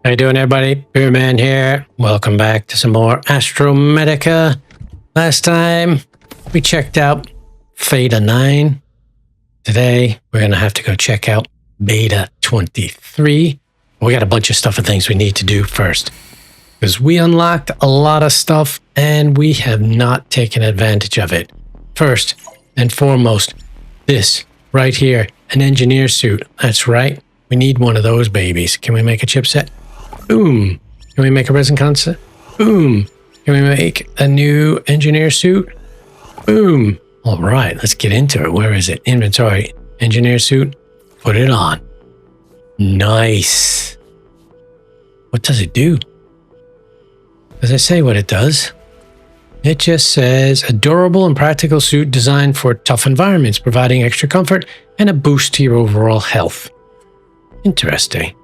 How you doing, everybody? Beerman here. Welcome back to some more Astrometica. Last time we checked out Theta 9. Today we're gonna have to go check out Beta 23. We got a bunch of stuff and things we need to do first, because we unlocked a lot of stuff and we have not taken advantage of it. First and foremost, this right here, an engineer suit. That's right. We need one of those babies. Can we make a chipset? Boom. Can we make a resin constant? Boom. Can we make a new engineer suit? Boom. All right, let's get into it. Where is it? Inventory. Engineer suit. Put it on. Nice. What does it do? Does it say what it does? It just says a durable and practical suit designed for tough environments, providing extra comfort and a boost to your overall health. Interesting.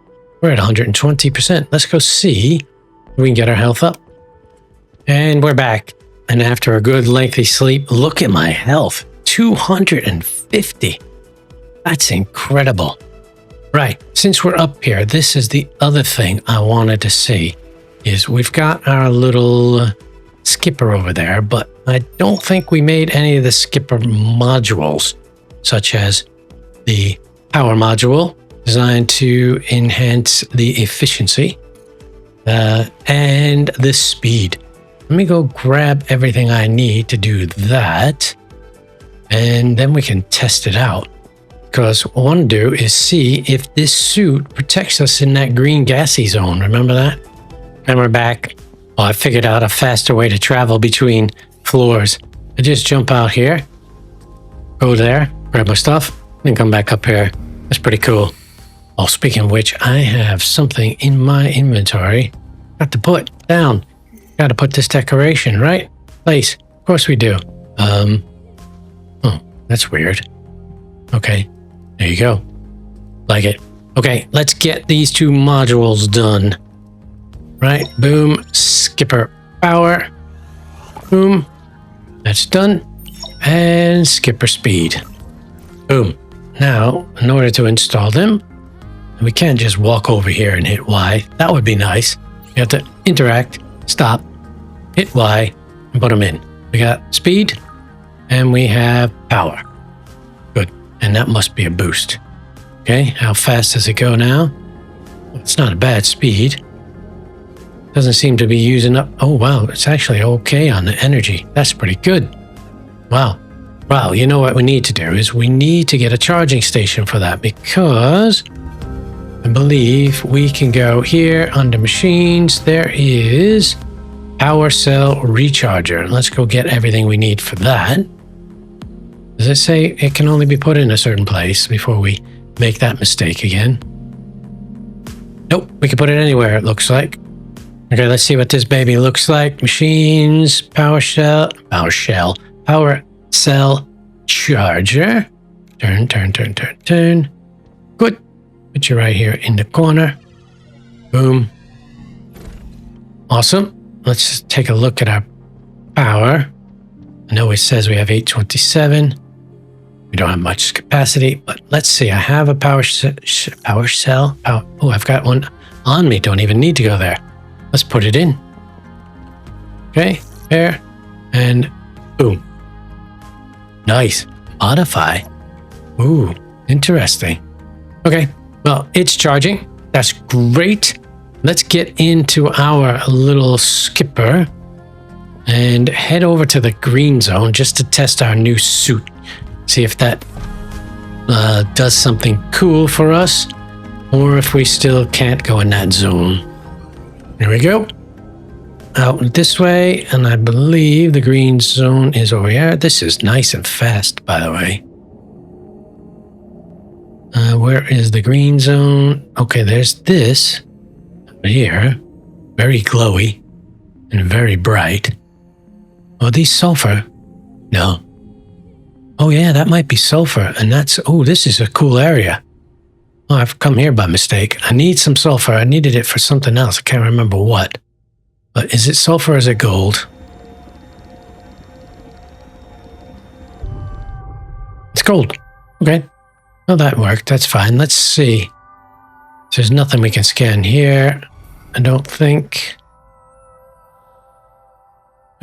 We're at 120%. Let's go see if we can get our health up. And we're back. And after a good lengthy sleep, look at my health. 250. That's incredible. Right. Since we're up here, this is the other thing I wanted to see. Is we've got our little skipper over there, but I don't think we made any of the skipper modules, such as the power module, designed to enhance the efficiency and the speed. Let me go grab everything I need to do that, and then we can test it out. Because what I want to do is see if this suit protects us in that green gassy zone. Remember that? And we're back. Oh, I figured out a faster way to travel between floors. I just jump out here, go there, grab my stuff, then come back up here. That's pretty cool. Oh, speaking of which, I have something in my inventory. Got to put down. Got to put this decoration, right? Place. Of course we do. Oh, that's weird. Okay, there you go. Like it. Okay, let's get these two modules done. Right, boom, skipper power. Boom, that's done. And skipper speed. Boom. Now, in order to install them, we can't just walk over here and hit Y. That would be nice. We have to interact, stop, hit Y, and put them in. We got speed, and we have power. Good. And that must be a boost. Okay, how fast does it go now? It's not a bad speed. Doesn't seem to be using up. Oh, wow. It's actually okay on the energy. That's pretty good. Wow. Wow. You know what we need to do is we need to get a charging station for that, because I believe we can go here under machines. There is power cell recharger. Let's go get everything we need for that. Does it say it can only be put in a certain place before we make that mistake again? Nope. We can put it anywhere, it looks like. Okay, let's see what this baby looks like. Machines, power cell charger. Turn. Good. Put you right here in the corner. Boom. Awesome. Let's just take a look at our power. I know it says we have 827. We don't have much capacity, but let's see. I have a power cell. Oh, I've got one on me. Don't even need to go there. Let's put it in. Okay, there, and boom. Nice. Modify. Ooh, interesting. Okay, well, it's charging. That's great. Let's get into our little skipper and head over to the green zone just to test our new suit. See if that does something cool for us, or if we still can't go in that zone. Here we go. Out this way, and I believe the green zone is over here. This is nice and fast, by the way. Where is the green zone? Okay, there's this over here. Very glowy and very bright. Oh, these sulfur? No. Oh yeah, that might be sulfur, and that's, oh, this is a cool area. Oh, I've come here by mistake. I need some sulfur. I needed it for something else. I can't remember what. But is it sulfur or is it gold? It's gold. Okay. Well, that worked. That's fine. Let's see. There's nothing we can scan here. I don't think.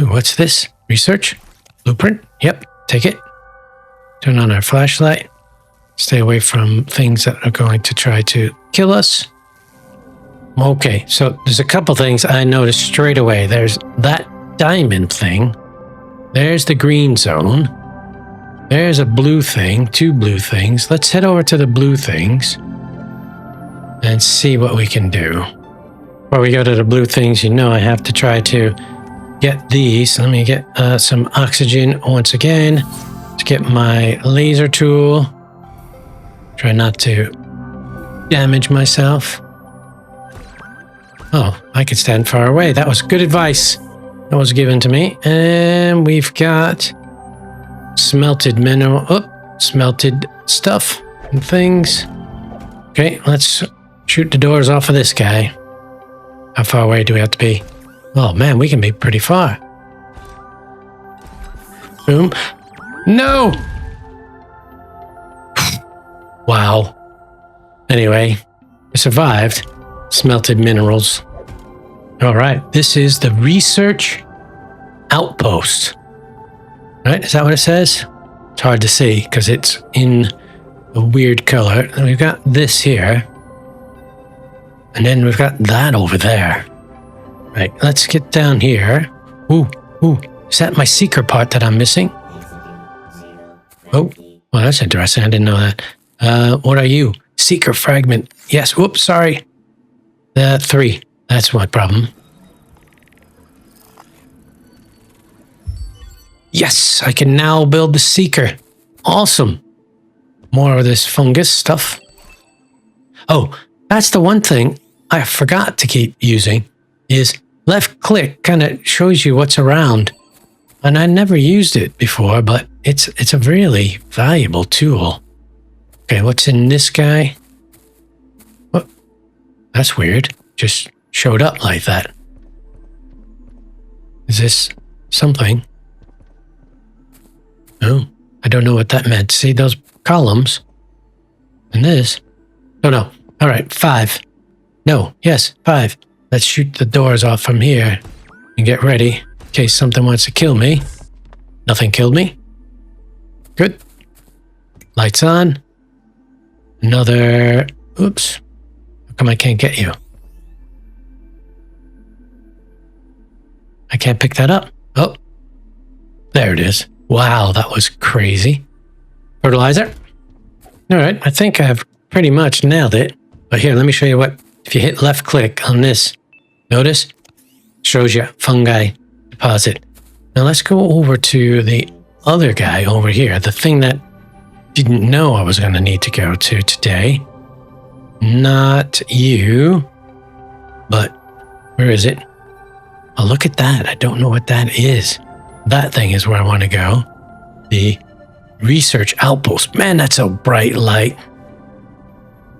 Ooh, what's this? Research? Blueprint? Yep, take it. Turn on our flashlight. Stay away from things that are going to try to kill us. Okay, so there's a couple things I noticed straight away. There's that diamond thing. There's the green zone. There's a blue thing, 2 blue things. Let's head over to the blue things and see what we can do. Before we go to the blue things, you know I have to try to get these. Let me get some oxygen once again. Let's get my laser tool. Try not to damage myself. Oh, I could stand far away. That was good advice that was given to me. And we've got smelted mineral. Oh, smelted stuff and things. Okay, let's shoot the doors off of this guy. How far away do we have to be? Oh man, we can be pretty far. Boom. No! Wow. Anyway, I survived. Smelted minerals. All right, this is the research outpost. Right, is that what it says? It's hard to see because it's in a weird color. And we've got this here. And then we've got that over there. Right, let's get down here. Ooh, is that my seeker part that I'm missing? Oh, well, that's interesting. I didn't know that. What are you? Seeker fragment. Yes, whoops, sorry. 3. That's my problem. Yes, I can now build the seeker. Awesome. More of this fungus stuff. Oh, that's the one thing I forgot to keep using is left click kind of shows you what's around. And I never used it before, but it's a really valuable tool. Okay, what's in this guy? What? That's weird. Just showed up like that. Is this something? Oh, I don't know what that meant. See those columns? And this? Oh no. All right, 5. No, yes, 5. Let's shoot the doors off from here and get ready in case something wants to kill me. Nothing killed me. Good. Lights on. Another... Oops. How come I can't get you? I can't pick that up. Oh. There it is. Wow, that was crazy. Fertilizer. All right, I think I've pretty much nailed it. But here, let me show you what... If you hit left click on this, notice? Shows you fungi deposit. Now let's go over to the other guy over here. The thing that didn't know I was going to need to go to today. Not you. But where is it? Oh, look at that. I don't know what that is. That thing is where I want to go. The research outpost. Man, that's a bright light.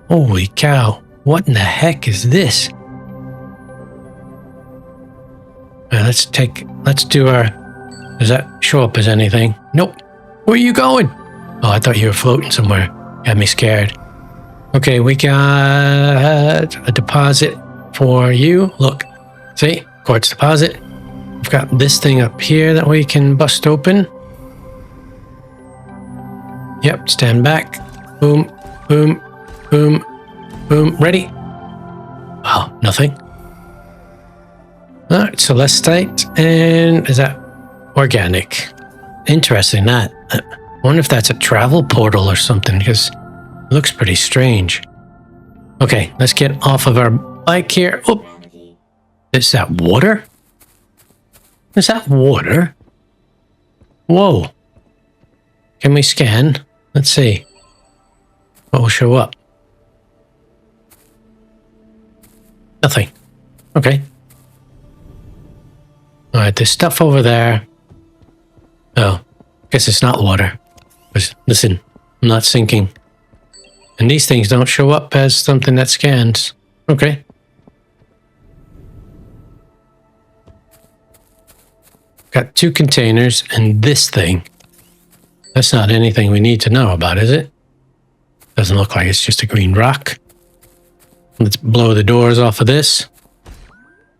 Holy cow. What in the heck is this? Let's do our... Does that show up as anything? Nope. Where are you going? Oh, I thought you were floating somewhere. Got me scared. Okay, we got a deposit for you. Look. See? Quartz deposit. We've got this thing up here that we can bust open. Yep, stand back. Boom, boom, boom, boom. Ready? Oh, nothing. All right, celestite. And is that organic? Interesting, that. I wonder if that's a travel portal or something, because it looks pretty strange. Okay, let's get off of our bike here. Oh, is that water? Is that water? Whoa. Can we scan? Let's see. What will show up? Nothing. Okay. All right, there's stuff over there. Oh, guess it's not water. Listen, I'm not sinking. And these things don't show up as something that scans. Okay. Got 2 containers and this thing. That's not anything we need to know about, is it? Doesn't look like it's just a green rock. Let's blow the doors off of this.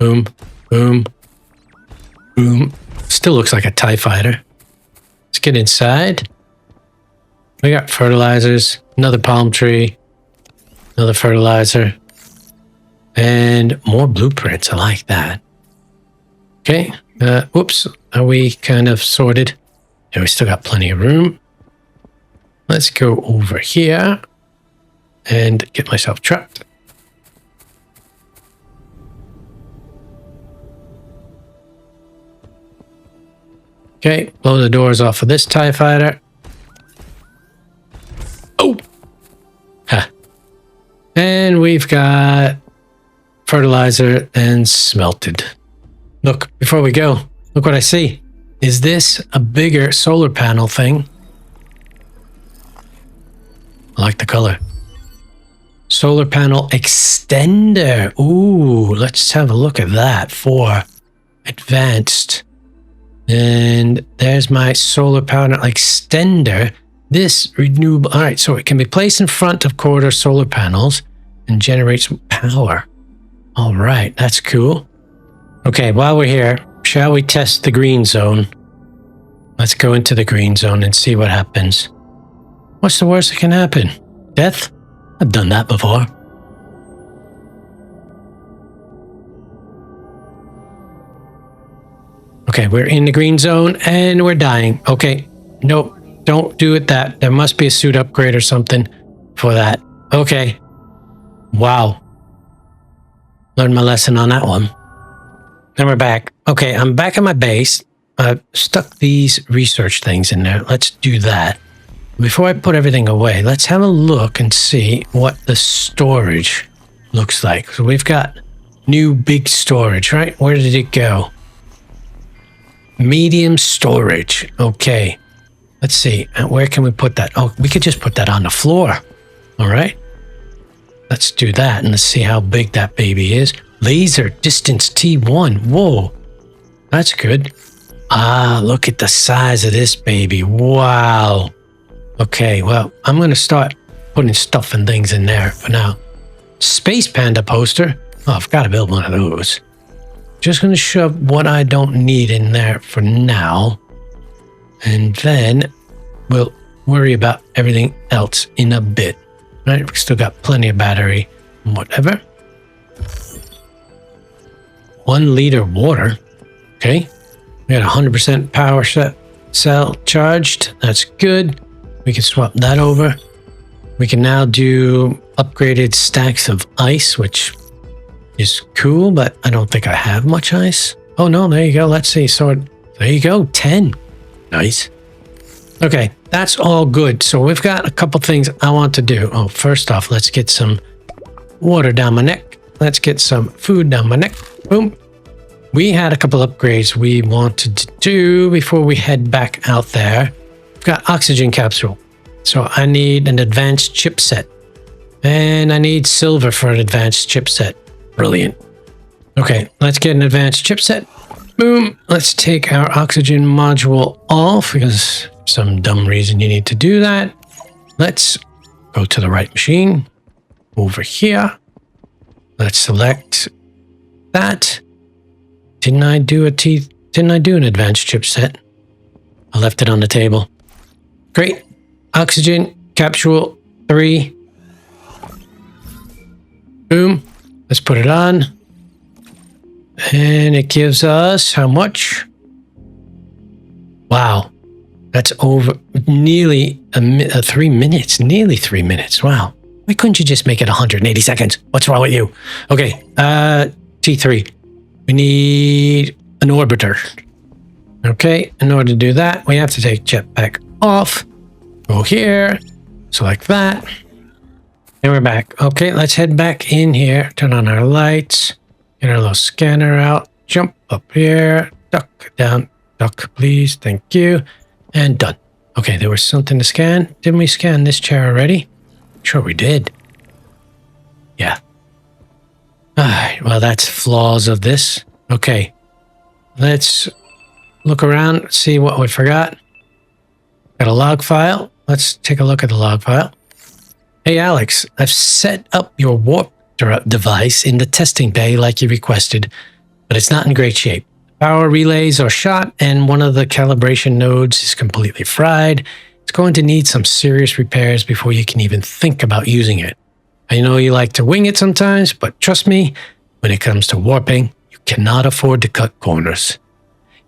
Boom, boom, boom. Still looks like a TIE fighter. Let's get inside. We got fertilizers, another palm tree, another fertilizer, and more blueprints. I like that. Okay. Whoops. Are we kind of sorted? Yeah, we still got plenty of room. Let's go over here and get myself trapped. Okay, blow the doors off of this TIE fighter. Oh! Huh. And we've got fertilizer and smelted. Look, before we go, look what I see. Is this a bigger solar panel thing? I like the color. Solar panel extender. Ooh, let's have a look at that for advanced. And there's my solar panel extender. This renewable. All right, so it can be placed in front of corridor solar panels and generates power. All right, that's cool. Okay, while we're here, shall we test the green zone? Let's go into the green zone and see what happens. What's the worst that can happen? Death? I've done that before. Okay, we're in the green zone and we're dying. Okay, nope, don't do it that. There must be a suit upgrade or something for that. Okay. Wow. Learned my lesson on that one. Then we're back. Okay, I'm back at my base. I've stuck these research things in there. Let's do that. Before I put everything away, let's have a look and see what the storage looks like. So we've got new big storage, right? Where did it go? Medium storage. Okay. Let's see. Where can we put that? Oh, we could just put that on the floor. All right. Let's do that and let's see how big that baby is. Laser distance T1. Whoa. That's good. Ah, look at the size of this baby. Wow. Okay, well, I'm going to start putting stuff and things in there for now. Space Panda poster. Oh, I've got to build one of those. Just going to shove what I don't need in there for now. And then we'll worry about everything else in a bit. Right, we still got plenty of battery and whatever. 1 liter water. Okay. We got 100% power cell charged. That's good. We can swap that over. We can now do upgraded stacks of ice, which is cool, but I don't think I have much ice. Oh no, there you go. Let's see. So there you go. 10. Nice. Okay, that's all good. So we've got a couple things I want to do. Oh, first off, let's get some water down my neck. Let's get some food down my neck. Boom. We had a couple upgrades we wanted to do before we head back out there. We've got oxygen capsule. So I need an advanced chipset. And I need silver for an advanced chipset. Brilliant. Okay, let's get an advanced chipset. Boom. Let's take our oxygen module off because for some dumb reason you need to do that. Let's go to the right machine. Over here. Let's select that. Didn't I do an advanced chipset? I left it on the table. Great. Oxygen capsule 3. Boom. Let's put it on. And it gives us how much? Wow. That's over nearly 3 minutes. Nearly 3 minutes. Wow. Why couldn't you just make it 180 seconds? What's wrong with you? Okay. T3. We need an orbiter. Okay. In order to do that, we have to take jetpack off. Go here. Select that. And we're back. Okay. Let's head back in here. Turn on our lights. Get our little scanner out. Jump up here. Duck down. Duck, please. Thank you. And done. Okay, there was something to scan. Didn't we scan this chair already? Sure we did. Yeah. Alright, well, that's flaws of this. Okay. Let's look around, see what we forgot. Got a log file. Let's take a look at the log file. Hey, Alex, I've set up your warp device in the testing bay like you requested. but it's not in great shape. Power relays are shot and one of the calibration nodes is completely fried. It's going to need some serious repairs before you can even think about using it. I know you like to wing it sometimes, but trust me, when it comes to warping, you cannot afford to cut corners.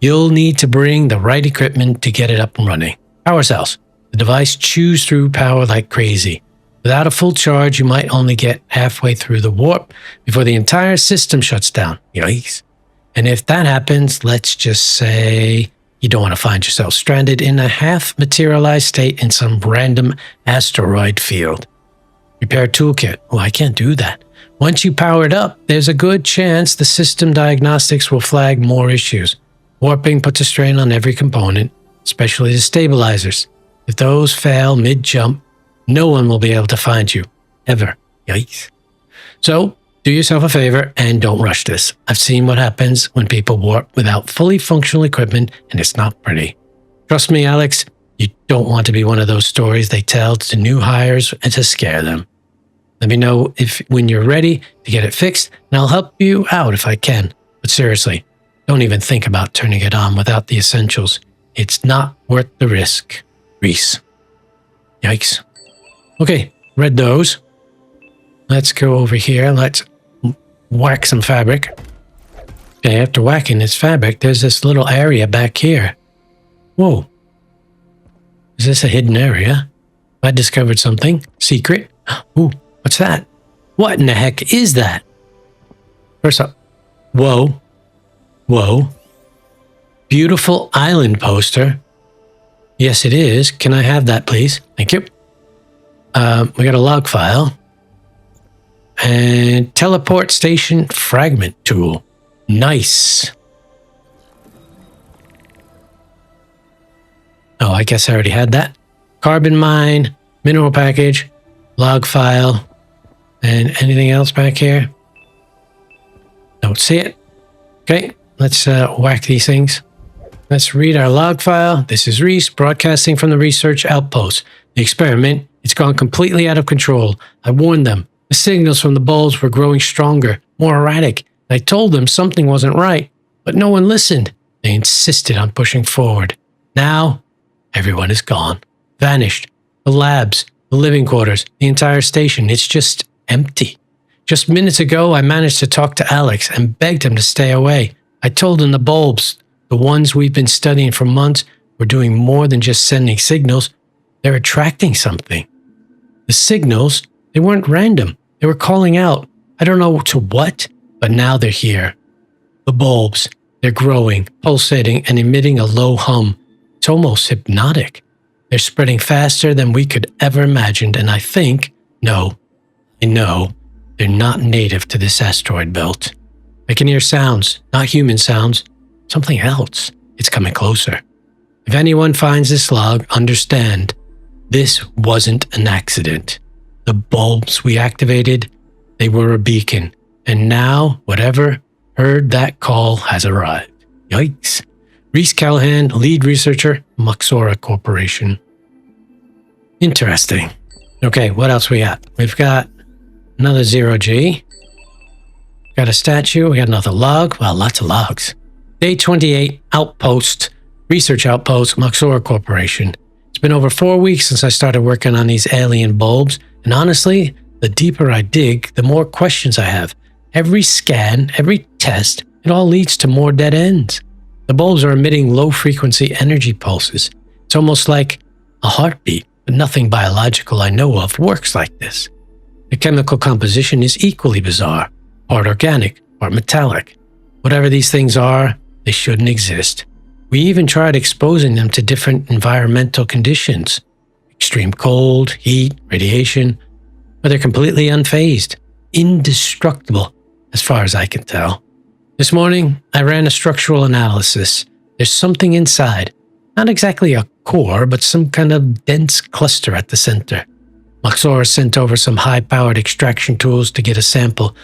You'll need to bring the right equipment to get it up and running. Power cells. The device chews through power like crazy. Without a full charge, you might only get halfway through the warp before the entire system shuts down. Yikes. And if that happens, let's just say you don't want to find yourself stranded in a half-materialized state in some random asteroid field. Repair toolkit. Oh, I can't do that. Once you power it up, there's a good chance the system diagnostics will flag more issues. Warping puts a strain on every component, especially the stabilizers. If those fail mid-jump, no one will be able to find you. Ever. Yikes. So, do yourself a favor and don't rush this. I've seen what happens when people warp without fully functional equipment, and it's not pretty. Trust me, Alex, you don't want to be one of those stories they tell to new hires and to scare them. Let me know when you're ready to get it fixed, and I'll help you out if I can. But seriously, don't even think about turning it on without the essentials. It's not worth the risk. Reese. Yikes. Okay, read those. Let's go over here. Let's whack some fabric. Okay, after whacking this fabric, there's this little area back here. Whoa. Is this a hidden area? I discovered something. Secret. Ooh, what's that? What in the heck is that? First up. Whoa. Whoa. Beautiful island poster. Yes, it is. Can I have that, please? Thank you. We got a log file. And teleport station fragment tool. Nice. Oh, I guess I already had that. Carbon mine, mineral package, log file, and anything else back here? Don't see it. Okay, let's whack these things. Let's read our log file. This is Reese, broadcasting from the research outpost. The experiment, it's gone completely out of control. I warned them. The signals from the bulbs were growing stronger, more erratic. I told them something wasn't right, but no one listened. They insisted on pushing forward. Now, everyone is gone. Vanished. The labs, the living quarters, the entire station, it's just empty. Just minutes ago, I managed to talk to Alex and begged him to stay away. I told him the bulbs, the ones we've been studying for months, were doing more than just sending signals. They're attracting something. The signals, they weren't random. They were calling out. I don't know to what, but now they're here. The bulbs, they're growing, pulsating, and emitting a low hum. It's almost hypnotic. They're spreading faster than we could ever imagine, and I know, they're not native to this asteroid belt. I can hear sounds, not human sounds, something else. It's coming closer. If anyone finds this log, understand, this wasn't an accident. The bulbs we activated, they were a beacon, and now whatever heard that call has arrived. Yikes. Reese Callahan, lead researcher, Maxora Corporation. Interesting. Okay, what else we got? We've got another 0G. Got a statue. We got another log. Well, lots of logs. Day 28, Outpost, Research Outpost, Maxora Corporation. It's been over 4 weeks since I started working on these alien bulbs, and honestly, the deeper I dig, the more questions I have. Every scan, every test, it all leads to more dead ends. The bulbs are emitting low-frequency energy pulses. It's almost like a heartbeat, but nothing biological I know of works like this. The chemical composition is equally bizarre, part organic, part metallic. Whatever these things are, they shouldn't exist. We even tried exposing them to different environmental conditions, extreme cold, heat, radiation, but they're completely unfazed, indestructible, as far as I can tell. This morning, I ran a structural analysis. There's something inside, not exactly a core, but some kind of dense cluster at the center. Maxora sent over some high-powered extraction tools to get a sample,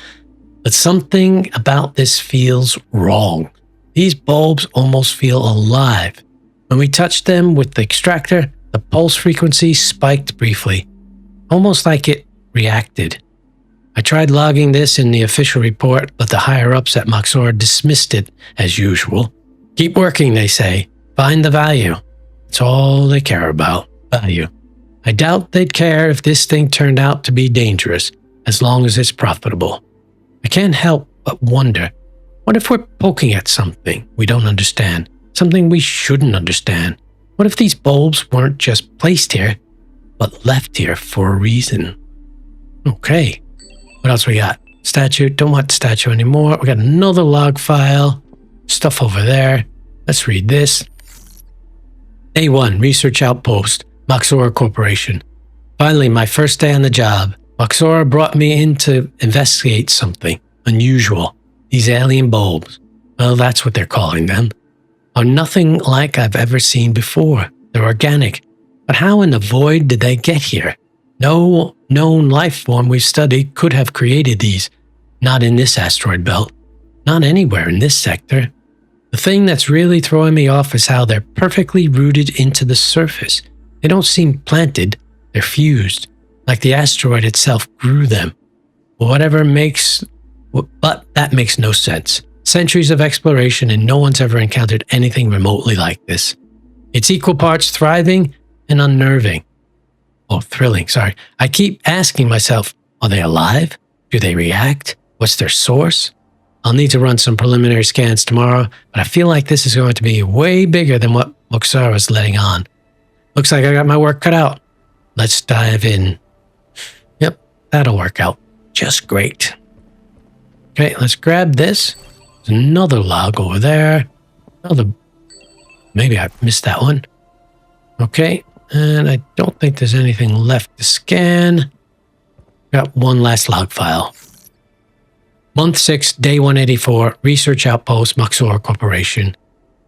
but something about this feels wrong. These bulbs almost feel alive. When we touched them with the extractor, the pulse frequency spiked briefly, almost like it reacted. I tried logging this in the official report, but the higher-ups at Moxor dismissed it as usual. Keep working, they say. Find the value. It's all they care about. Value. I doubt they'd care if this thing turned out to be dangerous, as long as it's profitable. I can't help but wonder, what if we're poking at something we don't understand? Something we shouldn't understand? What if these bulbs weren't just placed here, but left here for a reason? Okay. What else we got? Statue. Don't want statue anymore. We got another log file. Stuff over there. Let's read this. A1, Research Outpost, Moxor Corporation. Finally, my first day on the job. Moxor brought me in to investigate something unusual. These alien bulbs, well, that's what they're calling them, are nothing like I've ever seen before. They're organic. But how in the void did they get here? No known life form we've studied could have created these. Not in this asteroid belt. Not anywhere in this sector. The thing that's really throwing me off is how they're perfectly rooted into the surface. They don't seem planted, they're fused, like the asteroid itself grew them. But that makes no sense. Centuries of exploration and no one's ever encountered anything remotely like this. It's equal parts thriving and unnerving. Oh, thrilling, sorry. I keep asking myself, are they alive? Do they react? What's their source? I'll need to run some preliminary scans tomorrow, but I feel like this is going to be way bigger than what Moxor is letting on. Looks like I got my work cut out. Let's dive in. Yep, that'll work out just great. Okay, let's grab this. There's another log over there. Maybe I missed that one. Okay, and I don't think there's anything left to scan. Got one last log file. Month 6, Day 184, Research Outpost, Moxor Corporation.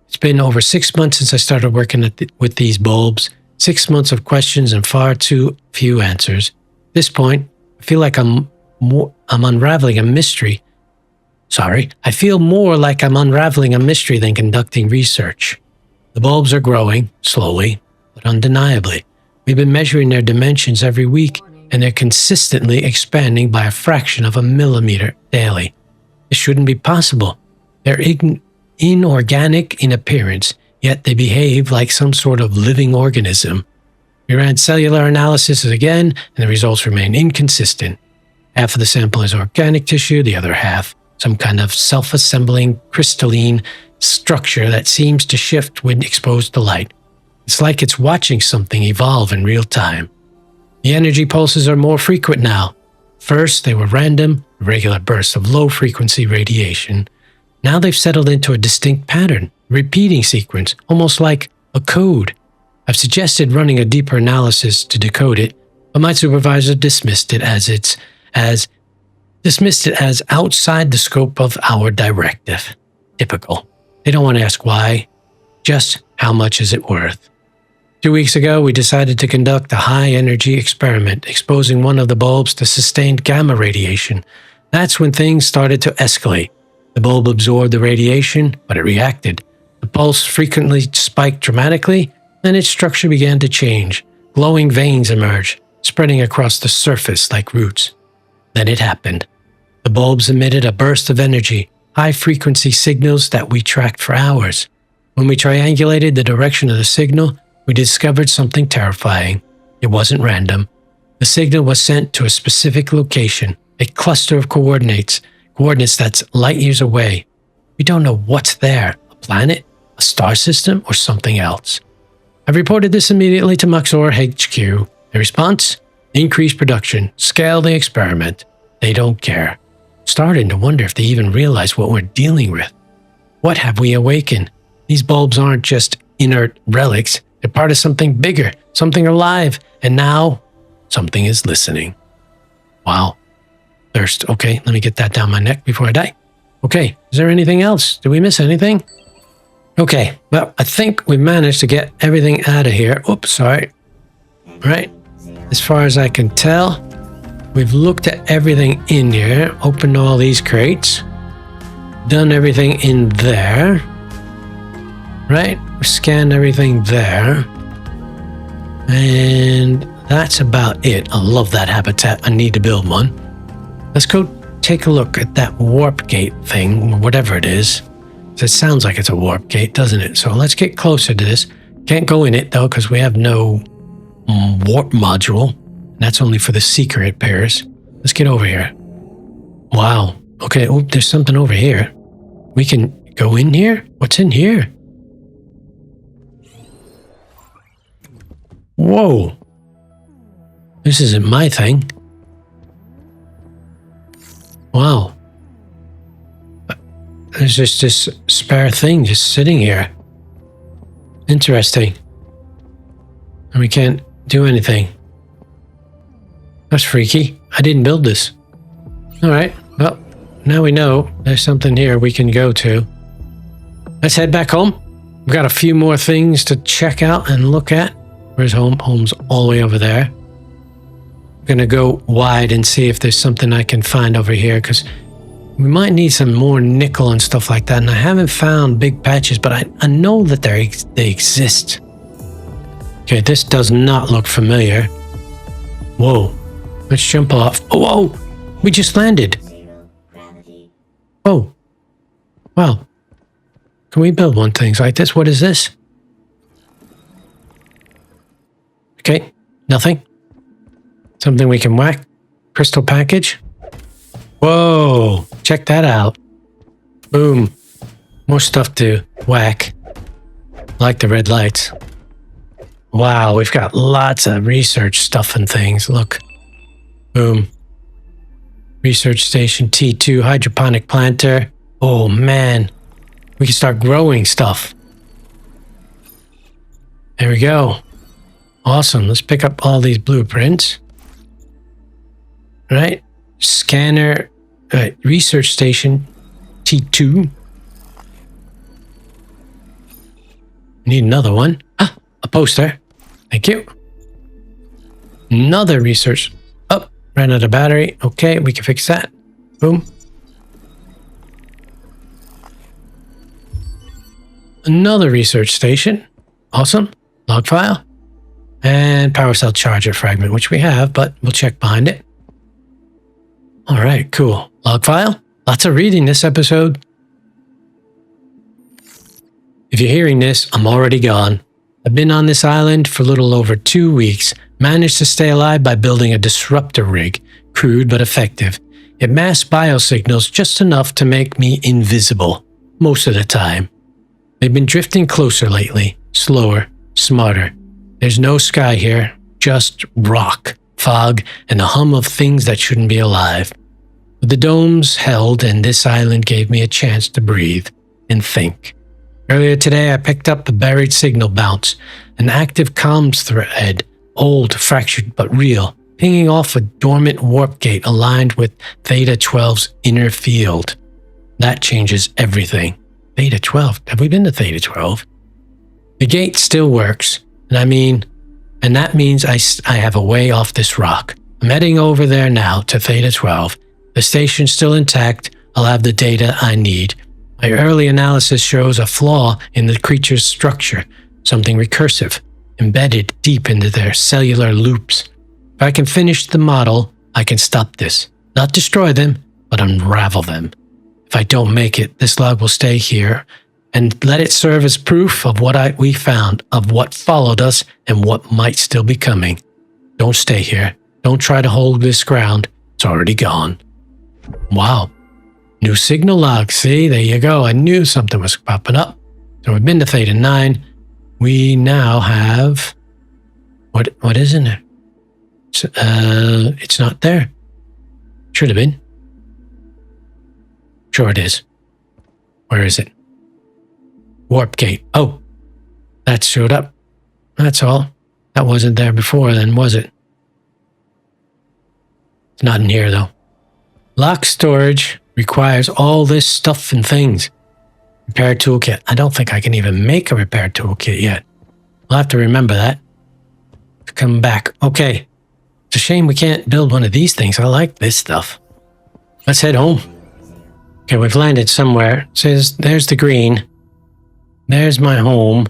It's been over 6 months since I started working with these bulbs. 6 months of questions and far too few answers. At this point, I feel like I'm unraveling a mystery. I feel more like I'm unraveling a mystery than conducting research. The bulbs are growing, slowly, but undeniably. We've been measuring their dimensions every week, and they're consistently expanding by a fraction of a millimeter daily. This shouldn't be possible. They're inorganic in appearance, yet they behave like some sort of living organism. We ran cellular analysis again, and the results remain inconsistent. Half of the sample is organic tissue, the other half some kind of self-assembling crystalline structure that seems to shift when exposed to light. It's like it's watching something evolve in real time. The energy pulses are more frequent now. First, they were random, regular bursts of low-frequency radiation. Now they've settled into a distinct pattern, repeating sequence, almost like a code. I've suggested running a deeper analysis to decode it, but my supervisor dismissed it as outside the scope of our directive. Typical. They don't want to ask why, just how much is it worth. 2 weeks ago, we decided to conduct a high-energy experiment, exposing one of the bulbs to sustained gamma radiation. That's when things started to escalate. The bulb absorbed the radiation, but it reacted. The pulse frequently spiked dramatically, and its structure began to change. Glowing veins emerged, spreading across the surface like roots. Then it happened. The bulbs emitted a burst of energy, high-frequency signals that we tracked for hours. When we triangulated the direction of the signal, we discovered something terrifying. It wasn't random. The signal was sent to a specific location, a cluster of coordinates that's light years away. We don't know what's there, a planet, a star system, or something else. I reported this immediately to Moxor HQ. The response? Increase production, scale the experiment. They don't care. Starting to wonder if they even realize what we're dealing with. What have we awakened? These bulbs aren't just inert relics. They're part of something bigger, something alive, and now something is listening. Wow. Thirst. Okay, let me get that down my neck before I die. Okay, is there anything else? Did we miss anything? Okay, well, I think we managed to get everything out of here. Oops, sorry. Right, as far as I can tell, we've looked at everything in here, opened all these crates, done everything in there. Right, we scanned everything there. And that's about it. I love that habitat. I need to build one. Let's go take a look at that warp gate thing, whatever it is. It sounds like it's a warp gate, doesn't it? So let's get closer to this. Can't go in it, though, because we have no warp module. That's only for the seeker, it appears. Let's get over here. Wow. Okay, oh, there's something over here. We can go in here? What's in here? Whoa. This isn't my thing. Wow. There's just this spare thing just sitting here. Interesting. And we can't do anything. That's freaky. I didn't build this. Alright, well, now we know there's something here we can go to. Let's head back home. We've got a few more things to check out and look at. Where's home? Home's all the way over there. I'm gonna go wide and see if there's something I can find over here, because we might need some more nickel and stuff like that. And I haven't found big patches, but I know that they exist. Okay, this does not look familiar. Whoa, let's jump off. Oh, whoa, we just landed. Oh, wow. Can we build one things like this? What is this? Okay, nothing. Something we can whack. Crystal package. Whoa, check that out. Boom. More stuff to whack. Like the red lights. Wow, we've got lots of research stuff and things. Look. Boom. Research station T2, hydroponic planter. Oh man, we can start growing stuff. There we go. Awesome, let's pick up all these blueprints. Right, scanner, research station T2. Need another one. Ah, a poster. Thank you. Another research. Oh, ran out of battery. Okay, we can fix that. Boom. Another research station. Awesome. Log file. And power cell charger fragment, which we have, but we'll check behind it. All right, cool. Log file. Lots of reading this episode. If you're hearing this, I'm already gone. I've been on this island for a little over 2 weeks, managed to stay alive by building a disruptor rig, crude but effective. It masked biosignals just enough to make me invisible, most of the time. They've been drifting closer lately, slower, smarter. There's no sky here, just rock, fog, and a hum of things that shouldn't be alive. But the domes held, and this island gave me a chance to breathe and think. Earlier today, I picked up a buried signal bounce, an active comms thread, old, fractured, but real, pinging off a dormant warp gate aligned with Theta 12's inner field. That changes everything. Theta 12? Have we been to Theta 12? The gate still works, and that means I have a way off this rock. I'm heading over there now to Theta 12. The station's still intact. I'll have the data I need. My early analysis shows a flaw in the creature's structure, something recursive, embedded deep into their cellular loops. If I can finish the model, I can stop this. Not destroy them, but unravel them. If I don't make it, this log will stay here and let it serve as proof of what we found, of what followed us, and what might still be coming. Don't stay here. Don't try to hold this ground. It's already gone. Wow. New signal log. See, there you go. I knew something was popping up. So we've been to Theta 9. We now have... What is in there? It's not there. Should have been. Sure it is. Where is it? Warp gate. Oh, that showed up. That's all. That wasn't there before then, was it? It's not in here, though. Lock storage requires all this stuff and things. Repair toolkit. I don't think I can even make a repair toolkit yet. I'll have to remember that. Come back. Okay. It's a shame we can't build one of these things. I like this stuff. Let's head home. Okay, we've landed somewhere. It says, there's the green. There's my home.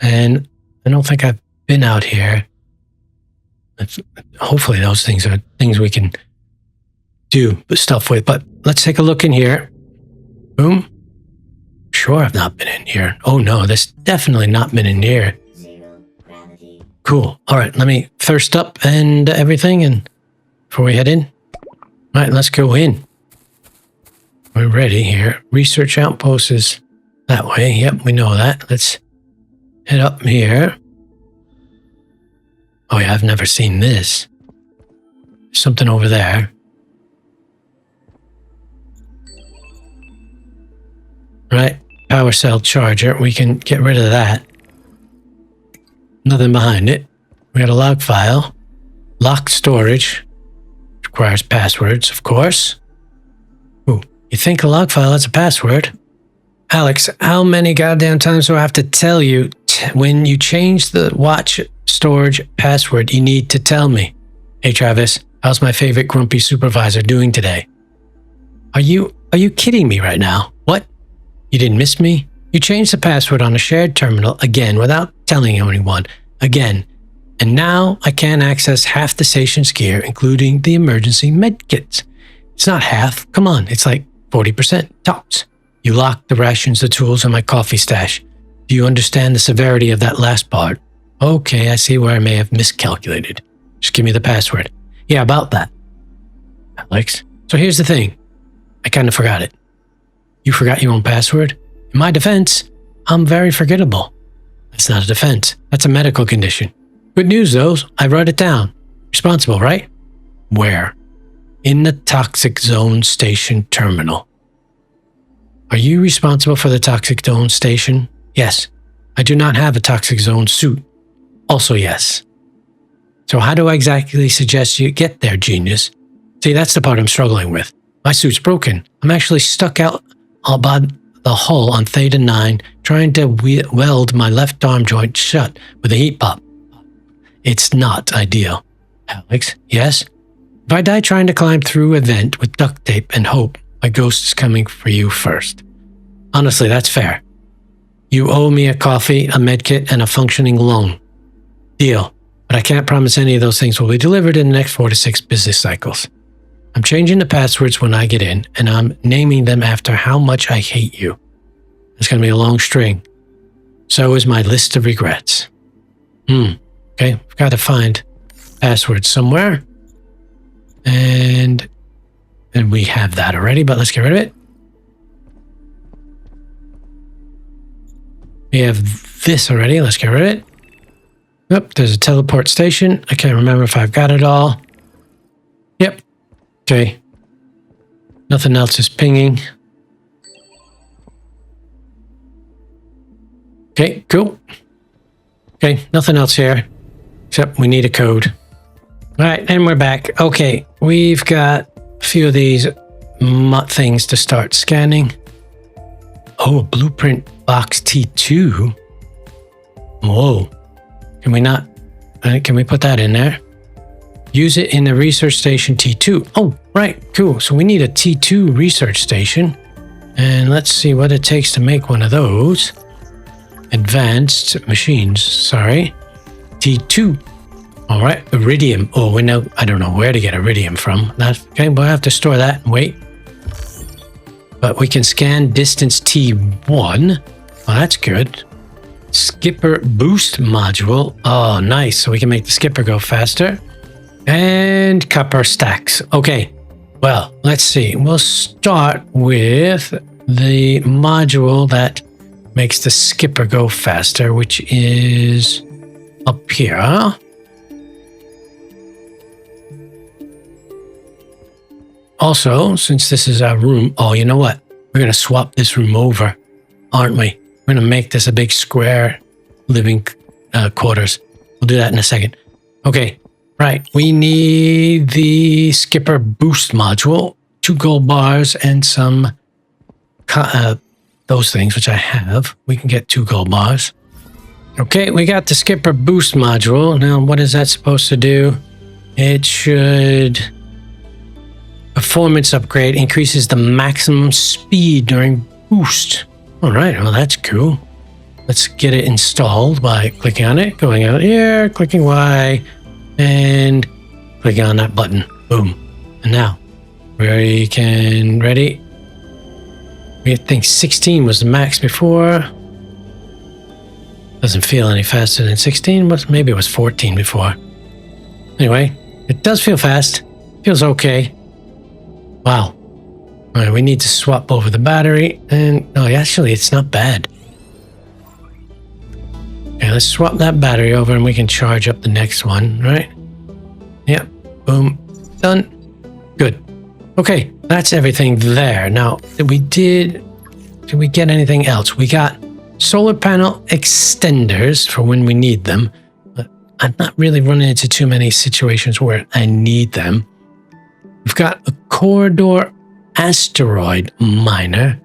And I don't think I've been out here. Hopefully those things are things we can do stuff with. But let's take a look in here. Boom. Sure, I've not been in here. Oh no, this definitely not been in here. Cool. All right, let me thirst up and everything, and before we head in. All right, let's go in. We're ready here. Research outpost is that way. Yep, we know that. Let's head up here. Oh yeah, I've never seen this. There's something over there. Right, power cell charger. We can get rid of that. Nothing behind it. We got a log file. Locked storage. Requires passwords, of course. Ooh, you think a log file has a password? Alex, how many goddamn times do I have to tell you when you change the watch storage password, you need to tell me? Hey Travis, how's my favorite grumpy supervisor doing today? Are you kidding me right now? What? You didn't miss me? You changed the password on a shared terminal again without telling anyone again. And now I can't access half the station's gear, including the emergency med kits. It's not half. Come on, it's like 40% tops. You locked the rations, the tools, and my coffee stash. Do you understand the severity of that last part? Okay, I see where I may have miscalculated. Just give me the password. Yeah, about that. Alex. So here's the thing. I kind of forgot it. You forgot your own password? In my defense, I'm very forgettable. That's not a defense. That's a medical condition. Good news, though. I wrote it down. Responsible, right? Where? In the toxic zone station terminal. Are you responsible for the toxic zone station? Yes. I do not have a toxic zone suit. Also yes. So how do I exactly suggest you get there, genius? See, that's the part I'm struggling with. My suit's broken. I'm actually stuck out about the hull on Theta 9 trying to weld my left arm joint shut with a heat pop. It's not ideal. Alex, yes? If I die trying to climb through a vent with duct tape and hope, my ghost is coming for you first. Honestly, that's fair. You owe me a coffee, a medkit, and a functioning lung. Deal. But I can't promise any of those things will be delivered in the next 4 to 6 business cycles. I'm changing the passwords when I get in, and I'm naming them after how much I hate you. It's going to be a long string. So is my list of regrets. Okay, I've got to find passwords somewhere. And we have that already, but let's get rid of it. We have this already. Let's get rid of it. Yep, there's a teleport station. I can't remember if I've got it all. Yep. Okay. Nothing else is pinging. Okay, cool. Okay, nothing else here. Except we need a code. All right, and we're back. Okay, we've got a few of these things to start scanning. Oh, a blueprint box T2. Whoa. Can we not? Can we put that in there? Use it in the research station T2. Oh, right. Cool. So we need a T2 research station. And let's see what it takes to make one of those. Advanced machines. Sorry. T2. All right. Iridium. Oh, we know. I don't know where to get iridium from. That's okay. We'll have to store that and wait. But we can scan distance T1. Oh, that's good. Skipper boost module. Oh, nice. So we can make the skipper go faster. And copper stacks. Okay. Well, let's see. We'll start with the module that makes the skipper go faster, which is up here. Also, since this is our room, oh, you know what? We're going to swap this room over, aren't we? We're going to make this a big square living quarters. We'll do that in a second. Okay, right. We need the skipper boost module, 2 gold bars, and some those things, which I have. We can get 2 gold bars. Okay, we got the skipper boost module. Now, what is that supposed to do? It should... Performance upgrade increases the maximum speed during boost. All right, well, that's cool. Let's get it installed by clicking on it, going out here, clicking Y, and clicking on that button. Boom. And now, We can, ready? We think 16 was the max before. Doesn't feel any faster than 16, but maybe it was 14 before. Anyway, it does feel fast. Feels okay. Wow. All right, we need to swap over the battery. And no, actually, it's not bad. Okay, let's swap that battery over and we can charge up the next one, right? Yep. Boom. Done. Good. Okay, that's everything there. Now, did we get anything else? We got solar panel extenders for when we need them. But I'm not really running into too many situations where I need them. We've got a corridor asteroid miner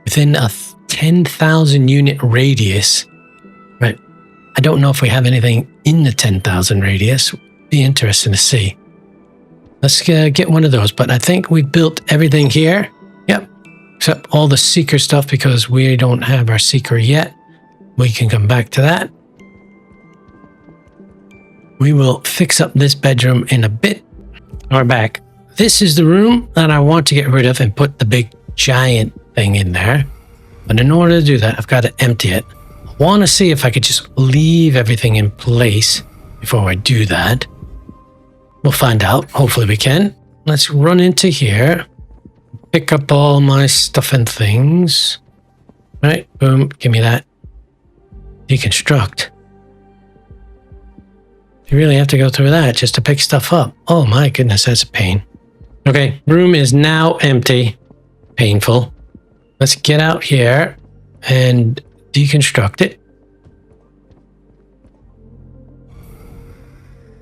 within a 10,000 unit radius. Right. I don't know if we have anything in the 10,000 radius. Be interesting to see. Let's get one of those, but I think we built everything here. Yep, except all the seeker stuff because we don't have our seeker yet. We can come back to that. We will fix up this bedroom in a bit. We're back. This is the room that I want to get rid of and put the big giant thing in there. But in order to do that, I've got to empty it. I want to see if I could just leave everything in place before I do that. We'll find out. Hopefully we can. Let's run into here. Pick up all my stuff and things. Right, boom, give me that. Deconstruct. You really have to go through that just to pick stuff up. Oh my goodness, that's a pain. Okay, room is now empty. Painful. Let's get out here and deconstruct it.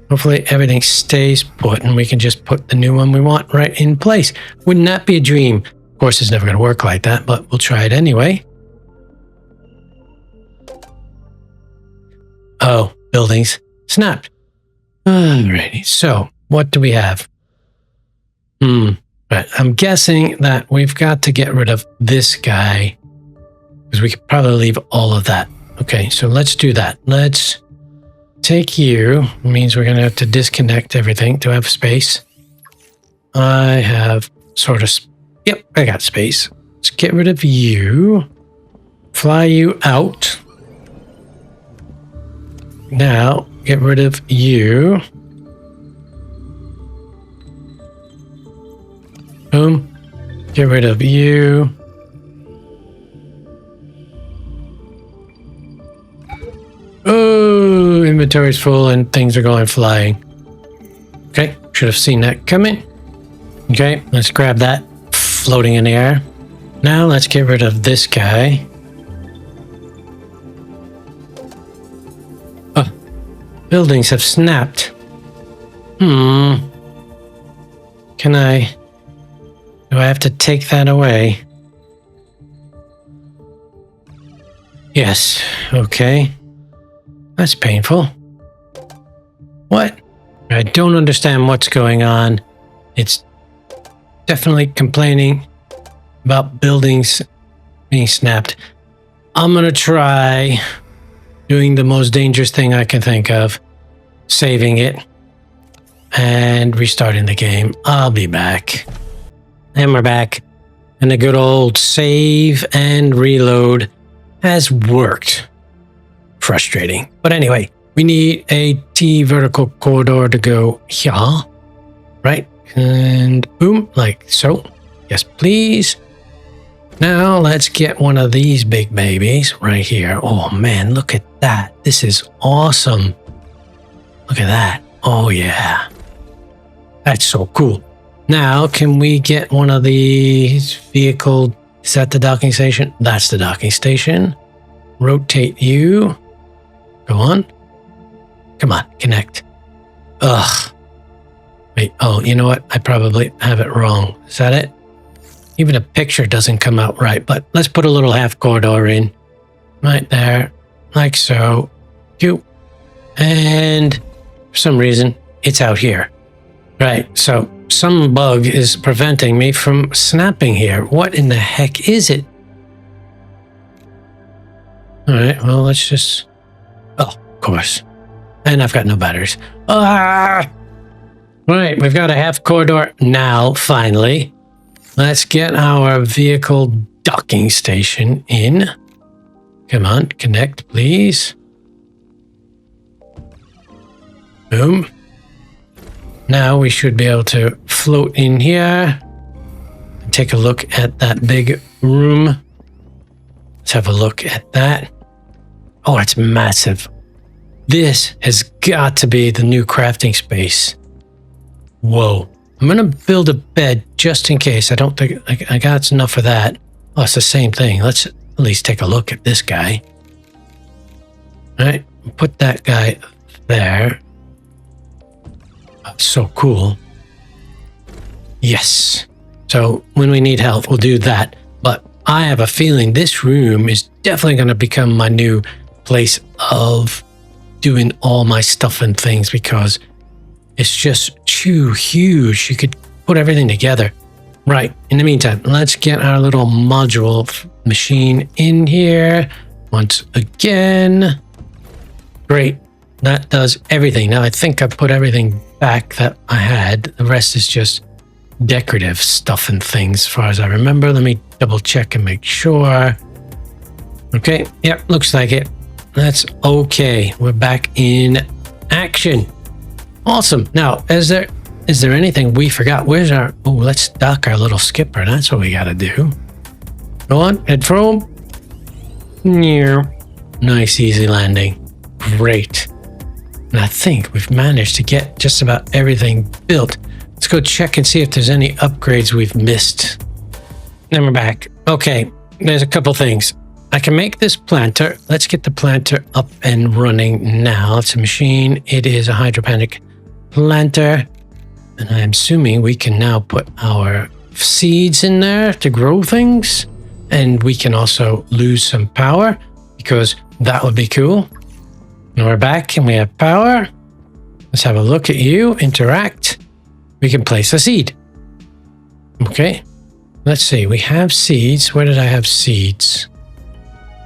Hopefully everything stays put and we can just put the new one we want right in place. Wouldn't that be a dream? Of course, it's never going to work like that, but we'll try it anyway. Oh, buildings snapped. Alrighty, so what do we have? Right, I'm guessing that we've got to get rid of this guy because we could probably leave all of that. Okay, so let's do that. Let's take you. It means we're going to have to disconnect everything to have space. I have sort of... Yep, I got space. Let's get rid of you. Fly you out. Now, get rid of you. Boom. Get rid of you. Oh, inventory's full and things are going flying. Okay, should have seen that coming. Okay, let's grab that floating in the air. Now let's get rid of this guy. Oh, buildings have snapped. Can I... Do I have to take that away? Yes, okay. That's painful. What? I don't understand what's going on. It's definitely complaining about buildings being snapped. I'm gonna try doing the most dangerous thing I can think of. Saving it. And restarting the game. I'll be back. And we're back. And the good old save and reload has worked. Frustrating. But anyway, we need a T vertical corridor to go here. Right? And boom, like so. Yes, please. Now let's get one of these big babies right here. Oh man, look at that. This is awesome. Look at that. Oh yeah. That's so cool. Now, can we get one of these vehicle? Is that the docking station? That's the docking station. Rotate you. Go on. Come on, connect. Ugh. Wait, oh, you know what? I probably have it wrong. Is that it? Even a picture doesn't come out right, but let's put a little half corridor in. Right there. Like so. Cute. And for some reason, it's out here. Right, so some bug is preventing me from snapping here. What in the heck is it? All right, well, let's just... Oh, of course. And I've got no batteries. Ah! Right, we've got a half corridor now, finally. Let's get our vehicle docking station in. Come on, connect, please. Boom. Now we should be able to float in here and take a look at that big room. Let's have a look at that. Oh, it's massive. This has got to be the new crafting space. Whoa. I'm going to build a bed just in case. I don't think I got enough for that. Oh, it's the same thing. Let's at least take a look at this guy. All right, put that guy there. That's so cool. Yes. So when we need help, we'll do that. But I have a feeling this room is definitely going to become my new place of doing all my stuff and things because it's just too huge. You could put everything together. Right. In the meantime, let's get our little module machine in here once again. Great. That does everything. Now I think I put everything back that I had. The rest is just decorative stuff and things as far as I remember. Let me double check and make sure. Okay. Yep. Looks like it. That's okay. We're back in action. Awesome. Now, is there anything we forgot? Where's our... Oh, let's dock our little skipper. That's what we got to do. Go on. Head for home. Nice, easy landing. Great. And I think we've managed to get just about everything built. Let's go check and see if there's any upgrades we've missed. Then we're back. Okay. There's a couple things. I can make this planter. Let's get the planter up and running now. It's a machine. It is a hydroponic planter. And I'm assuming we can now put our seeds in there to grow things. And we can also lose some power because that would be cool. And we're back and we have power. Let's have a look at you. Interact. We can place a seed. Okay. Let's see. We have seeds. Where did I have seeds?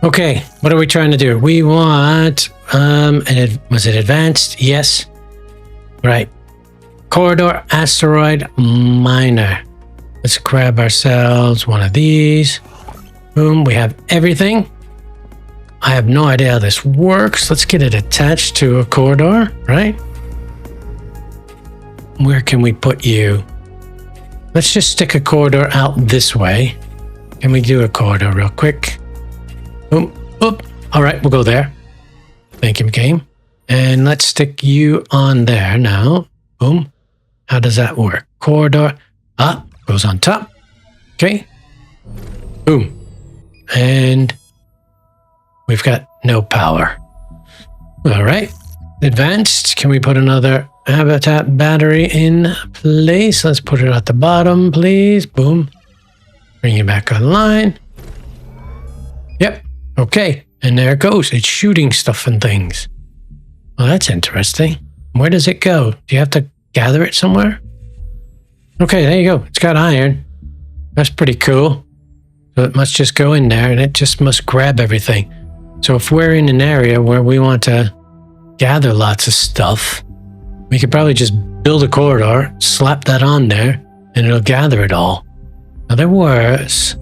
Okay, what are we trying to do? We want, was it advanced? Yes. Right. Corridor asteroid miner. Let's grab ourselves one of these. Boom, we have everything. I have no idea how this works. Let's get it attached to a corridor, right? Where can we put you? Let's just stick a corridor out this way. Can we do a corridor real quick? Boom. Oop. All right, we'll go there. Thank you, game. And let's stick you on there now. Boom. How does that work? Corridor. Up. Goes on top. Okay. Boom. And we've got no power. All right. Advanced. Can we put another habitat battery in place? Let's put it at the bottom, please. Boom. Bring it back online. Yep. Okay, and there it goes. It's shooting stuff and things. Well, that's interesting. Where does it go? Do you have to gather it somewhere? Okay, there you go. It's got iron. That's pretty cool. So it must just go in there and it just must grab everything. So if we're in an area where we want to gather lots of stuff, we could probably just build a corridor, slap that on there, and it'll gather it all. Now there was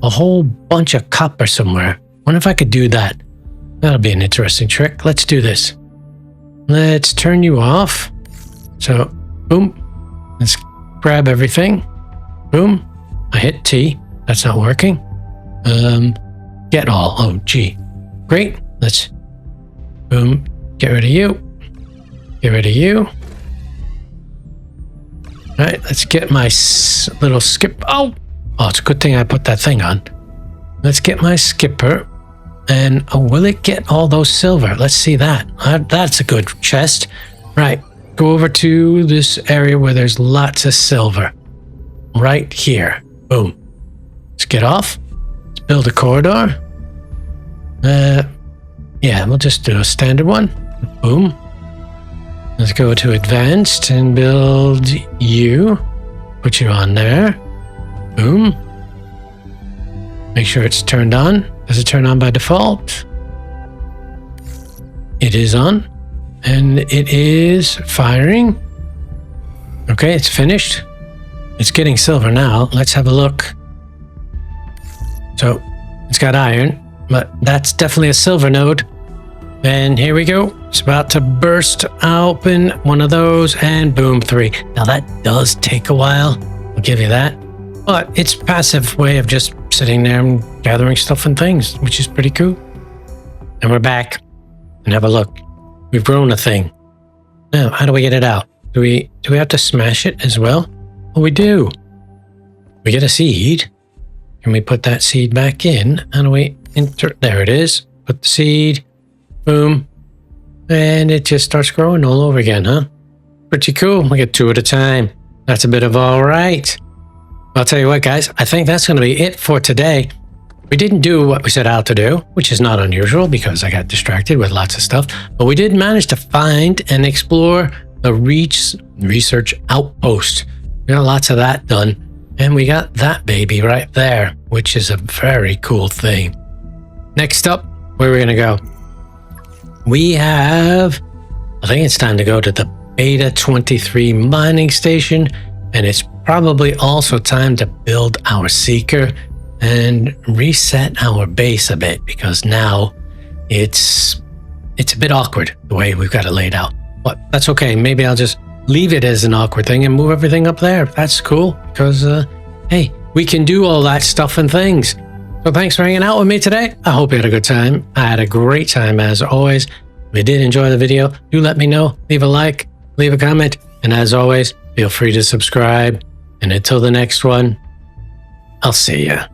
a whole bunch of copper somewhere. Wonder if I could do that. That'll be an interesting trick. Let's do this. Let's turn you off. So, boom. Let's grab everything. Boom. I hit T. That's not working. Get all. Oh, G. Great. Let's, boom. Get rid of you. Get rid of you. All right. Let's get my little skip. Oh, it's a good thing I put that thing on. Let's get my skipper. And will it get all those silver? Let's see that. That's a good chest. Right. Go over to this area where there's lots of silver. Right here. Boom. Let's get off. Let's build a corridor. Yeah, we'll just do a standard one. Boom. Let's go to advanced and build you. Put you on there. Boom. Make sure it's turned on. Does it turn on by default? It is on. And it is firing. Okay, it's finished. It's getting silver now. Let's have a look. So it's got iron, but that's definitely a silver node. And here we go. It's about to burst open one of those, and boom, 3. Now that does take a while. I'll give you that. But it's a passive way of just sitting there and gathering stuff and things, which is pretty cool. And we're back. And have a look. We've grown a thing. Now, how do we get it out? Do we have to smash it as well? Oh, we do. We get a seed. Can we put that seed back in? How do we enter? There it is. Put the seed. Boom. And it just starts growing all over again, huh? Pretty cool. We get 2 at a time. That's a bit of all right. I'll tell you what, guys. I think that's going to be it for today. We didn't do what we set out to do, which is not unusual because I got distracted with lots of stuff. But we did manage to find and explore the research outpost. We got lots of that done. And we got that baby right there, which is a very cool thing. Next up, where are we going to go? I think it's time to go to the Beta 23 mining station, and it's probably also time to build our seeker and reset our base a bit, because now it's a bit awkward the way we've got it laid out. But that's okay. Maybe I'll just leave it as an awkward thing and move everything up there. That's cool, because hey, we can do all that stuff and things. So thanks for hanging out with me today. I hope you had a good time. I had a great time as always. If you did enjoy the video, do let me know. Leave a like, leave a comment, and as always, feel free to subscribe. And until the next one, I'll see ya.